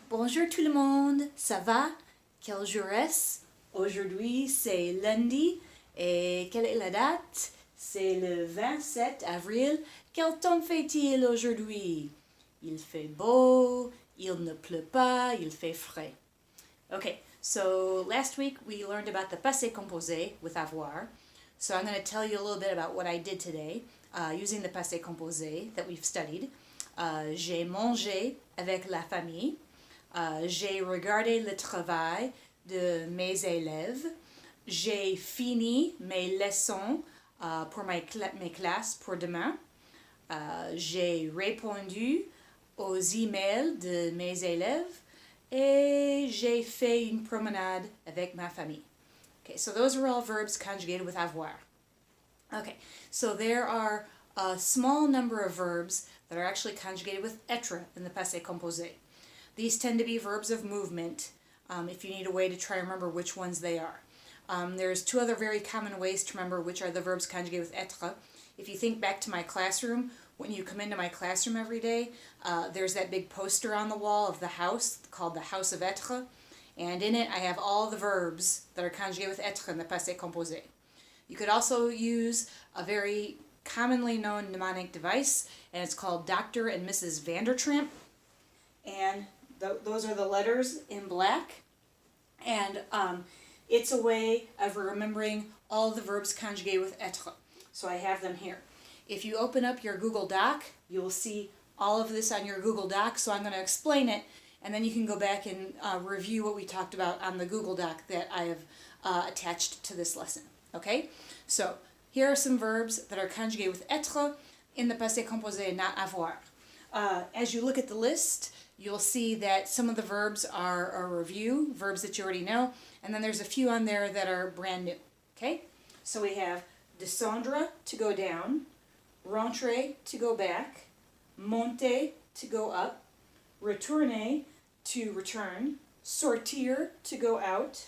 Bonjour tout le monde, ça va? Quel jour est-ce? Aujourd'hui c'est lundi et quelle est la date? C'est le 27 avril. Quel temps fait-il aujourd'hui? Il fait beau, il ne pleut pas, il fait frais. Okay, so last week we learned about the passé composé with avoir. So I'm going to tell you a little bit about what I did today using the passé composé that we've studied. J'ai mangé avec la famille. J'ai regardé le travail de mes élèves. J'ai fini mes leçons pour mes classes pour demain. J'ai répondu aux emails de mes élèves. Et j'ai fait une promenade avec ma famille. Okay, so those are all verbs conjugated with avoir. Okay, so there are a small number of verbs that are actually conjugated with être in the passé composé. These tend to be verbs of movement, if you need a way to try to remember which ones they are. There's two other very common ways to remember which are the verbs conjugated with être. If you think back to my classroom, when you come into my classroom every day, there's that big poster on the wall of the house called the House of Être, and in it I have all the verbs that are conjugated with être in the passé composé. You could also use a very commonly known mnemonic device, and it's called Dr. and Mrs. Vandertramp, and those are the letters in black, and it's a way of remembering all the verbs conjugated with être. So I have them here. If you open up your Google Doc, you'll see all of this on your Google Doc, so I'm going to explain it, and then you can go back and review what we talked about on the Google Doc that I have attached to this lesson. Okay? So here are some verbs that are conjugated with être in the passé composé, not avoir. As you look at the list, you'll see that some of the verbs are a review, verbs that you already know, and then there's a few on there that are brand new. Okay? So we have descendre, to go down, rentrer, to go back, monter, to go up, retourner, to return, sortir, to go out,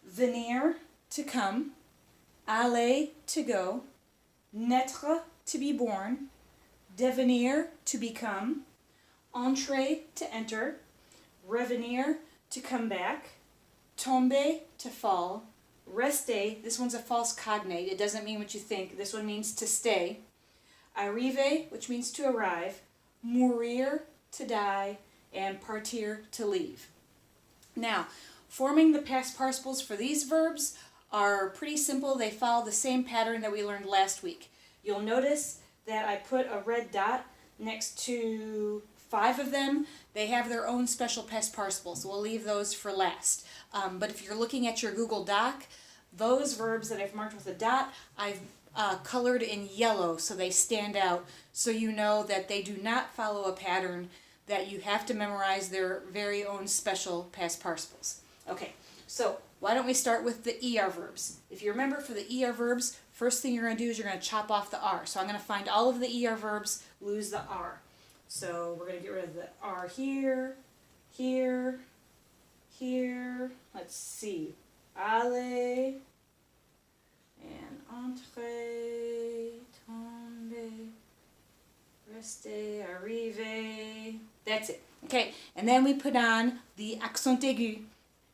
venir, to come, aller, to go, naître, to be born, devenir, to become, entrer, to enter, revenir, to come back, tomber, to fall, rester, this one's a false cognate, it doesn't mean what you think, this one means to stay, arriver, which means to arrive, mourir, to die, and partir, to leave. Now, forming the past participles for these verbs are pretty simple. They follow the same pattern that we learned last week. You'll notice that I put a red dot next to 5 of them. They have their own special past participles, so we'll leave those for last. But if you're looking at your Google Doc, those verbs that I've marked with a dot, I've colored in yellow so they stand out, so you know that they do not follow a pattern, that you have to memorize their very own special past participles. Okay, so why don't we start with the ER verbs? If you remember, for the ER verbs, first thing you're going to do is you're going to chop off the R. So I'm going to find all of the ER verbs, lose the R. So we're going to get rid of the R here, here, here. Let's see. Aller, and entrer, tomber, rester, arriver. That's it. Okay, and then we put on the accent aigu.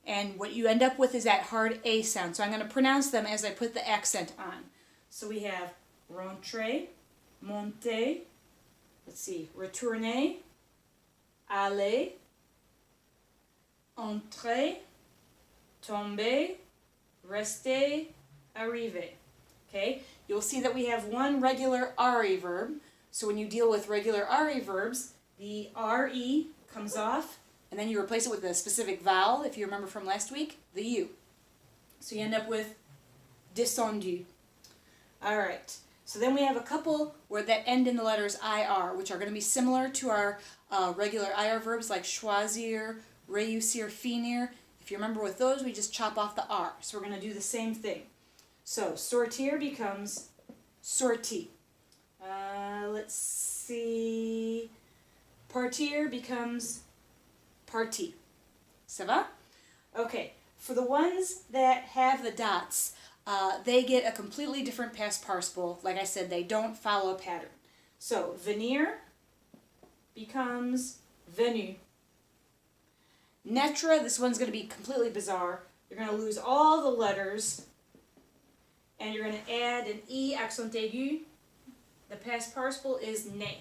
And what you end up with is that hard A sound. So I'm going to pronounce them as I put the accent on. So we have rentrer, monter, let's see, retourner, aller, entrer, tomber, rester, arriver. Okay? You'll see that we have one regular RE verb. So when you deal with regular RE verbs, the RE comes off, and then you replace it with a specific vowel, if you remember from last week, the U. So you end up with descendu. All right. So then we have a couple that end in the letters IR, which are going to be similar to our regular IR verbs like choisir, réussir, finir. If you remember with those, we just chop off the R. So we're going to do the same thing. So sortir becomes sorti. Let's see. Partir becomes parti. Ça va? Okay, for the ones that have the dots, they get a completely different past participle. Like I said, they don't follow a pattern. So venir becomes venu. Naître, this one's going to be completely bizarre. You're going to lose all the letters, and you're going to add an E accent aigu. The past participle is né.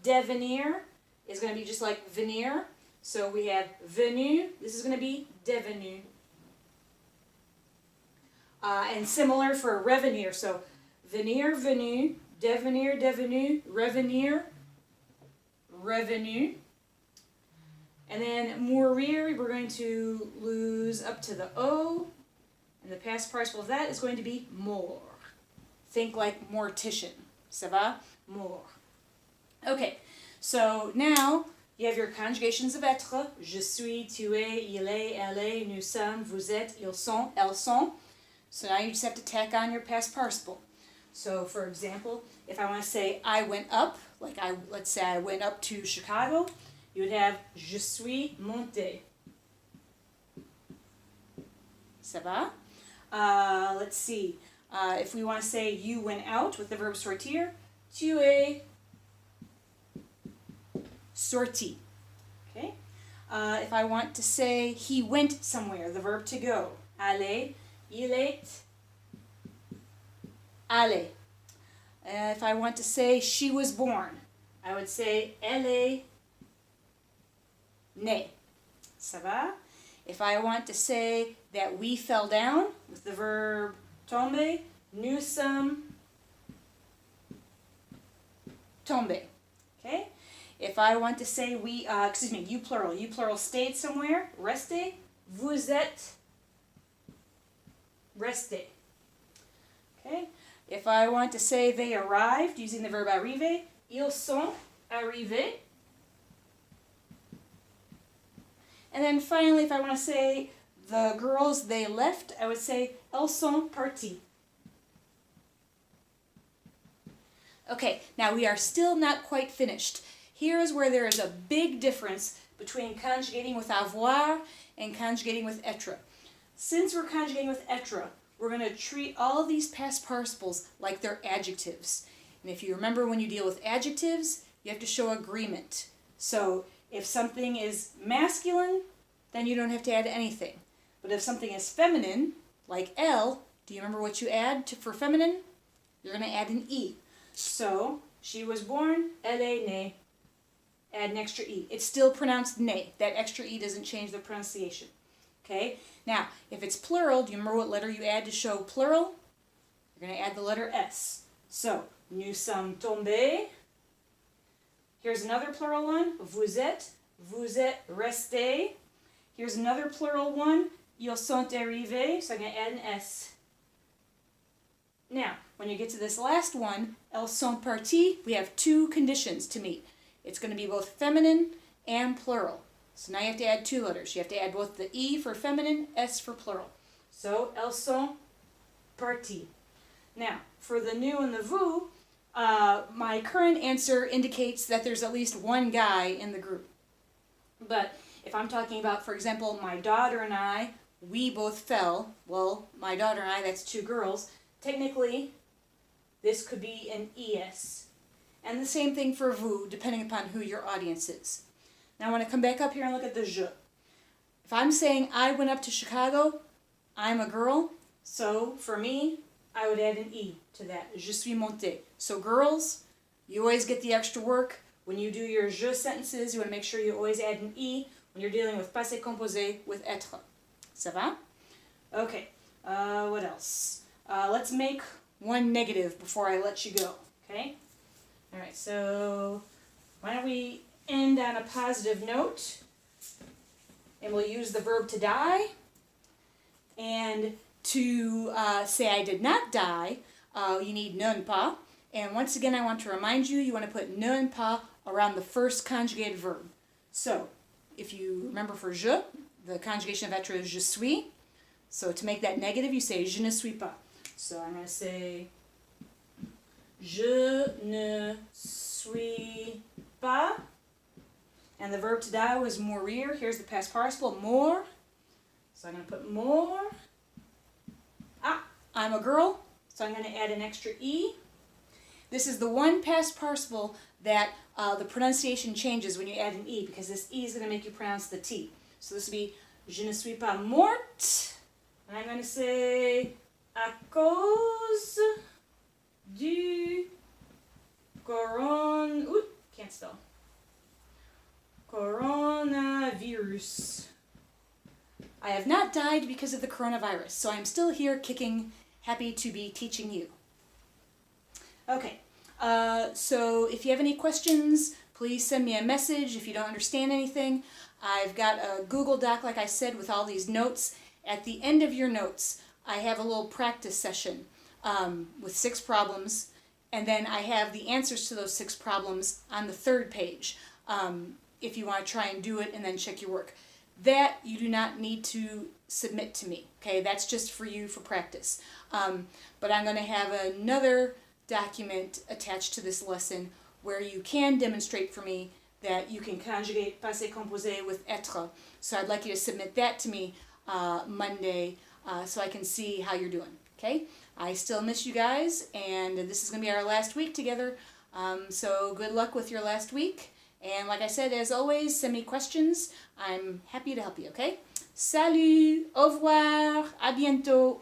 Devenir is going to be just like venir. So we have venu. This is going to be devenu. And similar for revenir. So venir, venu, devenir, devenu, revenir, revenu. And then mourir, we're going to lose up to the O. And the past participle of that is going to be mort. Think like mortician. Ça va? Mort. Okay, so now you have your conjugations of être. Je suis, tu es, il est, elle est, nous sommes, vous êtes, ils sont, elles sont. So now you just have to tack on your past participle. So for example, if I want to say I went up, let's say I went up to Chicago, you would have je suis monté. Ça va? Let's see. If we want to say you went out with the verb sortir, tu es sorti. Okay? If I want to say he went somewhere, the verb to go, aller, il est allé. If I want to say she was born, I would say elle est née. Ça va? If I want to say that we fell down with the verb tomber, nous sommes tombés. Okay? If I want to say you plural stayed somewhere, restez, vous êtes restés. Okay? If I want to say they arrived using the verb arriver, ils sont arrivés. And then finally, if I want to say the girls, they left, I would say elles sont parties. Okay, now we are still not quite finished. Here is where there is a big difference between conjugating with avoir and conjugating with être. Since we're conjugating with être, we're going to treat all these past participles like they're adjectives. And if you remember, when you deal with adjectives, you have to show agreement. So if something is masculine, then you don't have to add anything. But if something is feminine, like elle, do you remember what you add for feminine? You're going to add an E. So, she was born, elle est née. Add an extra E. It's still pronounced née. That extra E doesn't change the pronunciation. Okay? Now, if it's plural, do you remember what letter you add to show plural? You're going to add the letter S. So, nous sommes tombés. Here's another plural one. Vous êtes restés. Here's another plural one. Ils sont arrivés. So I'm going to add an S. Now, when you get to this last one, elles sont parties, we have two conditions to meet. It's going to be both feminine and plural. So now you have to add two letters. You have to add both the E for feminine, S for plural. So, elles sont parties. Now, for the nous and the vous, my current answer indicates that there's at least one guy in the group. But if I'm talking about, for example, my daughter and I, we both fell. Well, my daughter and I, that's two girls. Technically, this could be an ES. And the same thing for vous, depending upon who your audience is. Now I want to come back up here and look at the je. If I'm saying I went up to Chicago, I'm a girl. So for me, I would add an E to that. Je suis montée. So girls, you always get the extra work. When you do your je sentences, you want to make sure you always add an E when you're dealing with passé composé with être. Ça va? Okay. What else? Let's make one negative before I let you go. Okay? Alright, so why don't we end on a positive note, and we'll use the verb to die. And to say I did not die, you need ne pas. And once again, I want to remind you, you want to put ne pas around the first conjugated verb. So, if you remember for je, the conjugation of être is je suis. So to make that negative, you say je ne suis pas. So I'm going to say je ne suis pas. And the verb to die was mourir. Here's the past participle, mort. So I'm going to put mort. I'm a girl, so I'm going to add an extra E. This is the one past participle that the pronunciation changes when you add an E, because this E is going to make you pronounce the T. So this would be je ne suis pas morte. And I'm going to say à cause du can't spell. Coronavirus. I have not died because of the coronavirus, so I'm still here kicking, happy to be teaching you. Okay, so if you have any questions, please send me a message if you don't understand anything. I've got a Google Doc, like I said, with all these notes. At the end of your notes, I have a little practice session with 6 problems, and then I have the answers to those 6 problems on the 3rd page if you want to try and do it and then check your work. That you do not need to submit to me, okay? That's just for you for practice. But I'm going to have another document attached to this lesson where you can demonstrate for me that you can conjugate passé composé with être. So I'd like you to submit that to me Monday so I can see how you're doing, okay? I still miss you guys, and this is going to be our last week together. So good luck with your last week. And like I said, as always, send me questions. I'm happy to help you, okay? Salut, au revoir, à bientôt.